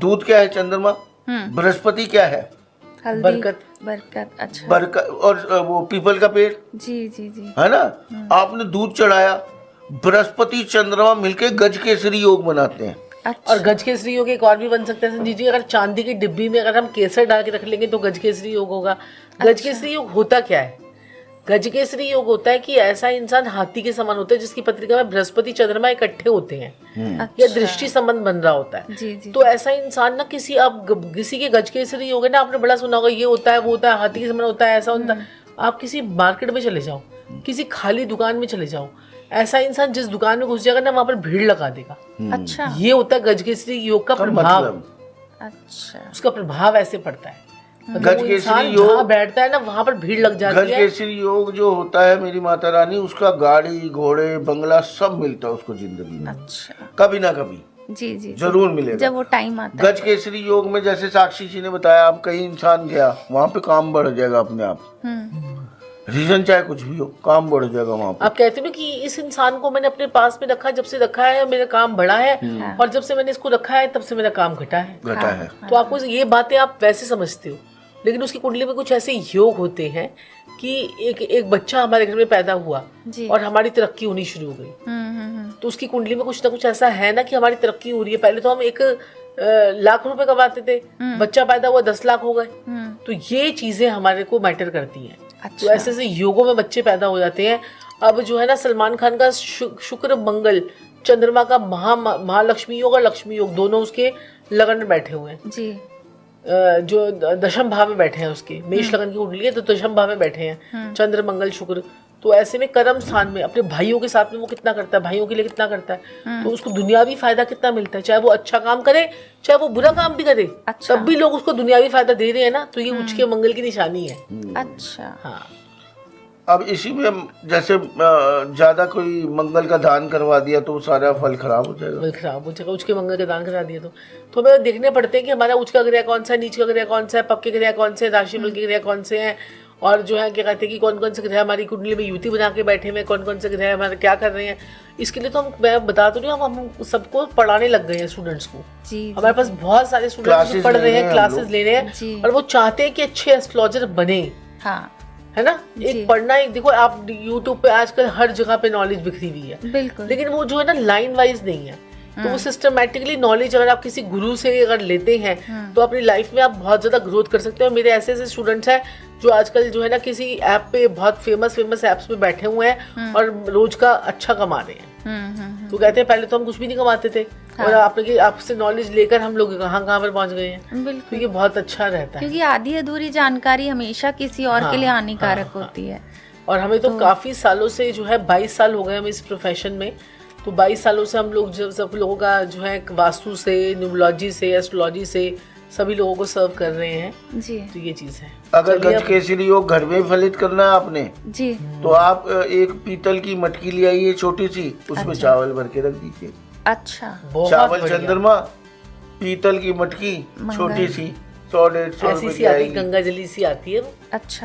दूध क्या है चंद्रमा, बृहस्पति क्या है, हल्दी, बरकत। बरकत, अच्छा। बरकत, और वो पीपल का पेड़ जी जी जी। है ना। आपने दूध चढ़ाया, बृहस्पति चंद्रमा मिलके गज केसरी योग बनाते हैं। अच्छा। और गज केसरी योग एक और भी बन सकता है संजीव जी, अगर चांदी की डिब्बी में अगर हम केसर डाल के रख लेंगे तो गज केसरी योग होगा। गज केसरी योग होता क्या है? गज केसरी योग होता है कि ऐसा इंसान हाथी के समान होता है जिसकी पत्रिका में बृहस्पति चंद्रमा इकट्ठे होते हैं या दृष्टि संबंध बन रहा होता है। जी जी। तो ऐसा इंसान ना किसी के गज केसरी योग है ना, आपने बड़ा सुना होगा, ये होता है वो होता है, हाथी के समान होता है, ऐसा होता है। आप किसी मार्केट में चले जाओ, किसी खाली दुकान में चले जाओ, ऐसा इंसान जिस दुकान में घुस जाएगा ना वहां पर भीड़ लगा देगा। अच्छा। ये होता है गज केसरी योग का प्रभाव। मतलब अच्छा। उसका प्रभाव ऐसे पड़ता है, मतलब गज वो केसरी इंसान योग- जहाँ बैठता है ना वहां पर भीड़ लग गज जाती है। केसरी योग जो होता है मेरी माता रानी, उसका गाड़ी घोड़े बंगला सब मिलता है उसको जिंदगी में, अच्छा। कभी ना कभी जी जी। जरूर मिलेगा। जब वो टाइम आता है। गज केसरी योग में जैसे साक्षी जी ने बताया, आप कहीं इंसान गया वहां पे काम बढ़ जाएगा अपने आप, रीजन चाहे कुछ भी हो, काम बढ़ जाएगा वहां पे। आप कहते हो ना कि इस इंसान को मैंने अपने पास में रखा, जब से रखा है मेरा काम बढ़ा है, और जब से मैंने इसको रखा है तब से मेरा काम घटा है। घटा है। तो आपको ये बातें आप वैसे समझते हो, लेकिन उसकी कुंडली में कुछ ऐसे योग होते हैं कि एक बच्चा हमारे घर में पैदा हुआ जी। और हमारी तरक्की होनी शुरू हो गई। तो उसकी कुंडली में कुछ ना कुछ ऐसा है ना कि हमारी तरक्की हो रही है। पहले तो हम 1 लाख रुपए कमाते थे, बच्चा पैदा हुआ 10 लाख हो गए। तो ये चीजें हमारे को मैटर करती हैं। अच्छा। तो ऐसे ऐसे योगों में बच्चे पैदा हो जाते हैं। अब जो है ना, सलमान खान का शुक्र मंगल चंद्रमा का महालक्ष्मी योग और लक्ष्मी योग दोनों उसके लगन में बैठे हुए हैं। जी। जो दशम भाव में बैठे हैं, उसके मेष लगन की कुंडली है तो दशम भाव में बैठे हैं चंद्र मंगल शुक्र। तो ऐसे में कर्म स्थान में अपने भाइयों के साथ में वो कितना करता है, भाइयों के लिए कितना करता है, तो उसको दुनियावी फायदा कितना मिलता है। चाहे वो अच्छा काम करे चाहे वो बुरा काम भी करे, अच्छा। तब भी लोग उसको दुनियावी फायदा दे रहे हैं ना, तो ये उच्च के मंगल की निशानी है। अच्छा। हाँ। अब इसी में जैसे ज्यादा कोई मंगल का दान करवा दिया तो सारा फल खराब हो जाएगा। मंगल खराब हो जाएगा, उच्च के मंगल का दान करा दिया तो हमें देखने पड़ते हैं कि हमारा उच्च का ग्रह कौन सा है, नीच का ग्रह कौन सा है, पक्के ग्रह कौन से, राशि बल के ग्रह कौन से हैं, और जो है क्या कहते हैं कि कौन कौन से ग्रह हमारी कुंडली में युति बना के बैठे हुए, कौन कौन से ग्रह हमारे क्या कर रहे हैं। इसके लिए तो मैं बता तो नहीं, हम सबको पढ़ाने लग गए हैं स्टूडेंट्स को। जी। हमारे पास बहुत सारे स्टूडेंट्स पढ़ रहे हैं, क्लासेस ले रहे जी। हैं, और वो चाहते हैं कि अच्छे एस्ट्रोलॉजर बने, हाँ। है ना। एक पढ़ना, एक देखो आप यूट्यूब पे आजकल हर जगह पे नॉलेज बिखरी हुई है, बिल्कुल। लेकिन वो जो है ना लाइन वाइज नहीं है। तो वो सिस्टमैटिकली नॉलेज अगर आप किसी गुरु से अगर लेते हैं तो अपनी लाइफ में आप बहुत ज्यादा ग्रोथ कर सकते हो। मेरे ऐसे ऐसे स्टूडेंट्स हैं जो आजकल जो है ना किसी ऐप पे, बहुत फेमस ऐप्स पे बैठे हुए हैं और रोज का अच्छा कमा रहे हैं। तो कहते हैं पहले तो हम कुछ भी नहीं कमाते थे, और आपसे नॉलेज लेकर हम लोग कहाँ पर पहुंच गए हैं। तो ये बहुत अच्छा रहता है, क्योंकि आधी अधूरी जानकारी हमेशा किसी और के लिए हानिकारक होती है। और हमें तो काफी सालों से जो है 22 साल हो गए हम इस प्रोफेशन में। तो 22 सालों से हम लोग जो सब लोगों का जो है वास्तु से, न्यूमरोलॉजी से, एस्ट्रोलॉजी से सभी लोगों को सर्व कर रहे हैं जी। तो ये चीज है। अगर गज केसरी योग घर में फलित करना है आपने जी, तो आप एक पीतल की मटकी ले आइए छोटी सी, उसमें चावल भर के रख दीजिए। अच्छा। बहुत चावल बढ़िया। चंद्रमा, पीतल की मटकी छोटी सी, 100-150 ऐसी रुपए सी की आती है, आएगी। गंगा जली सी आती है वो। अच्छा।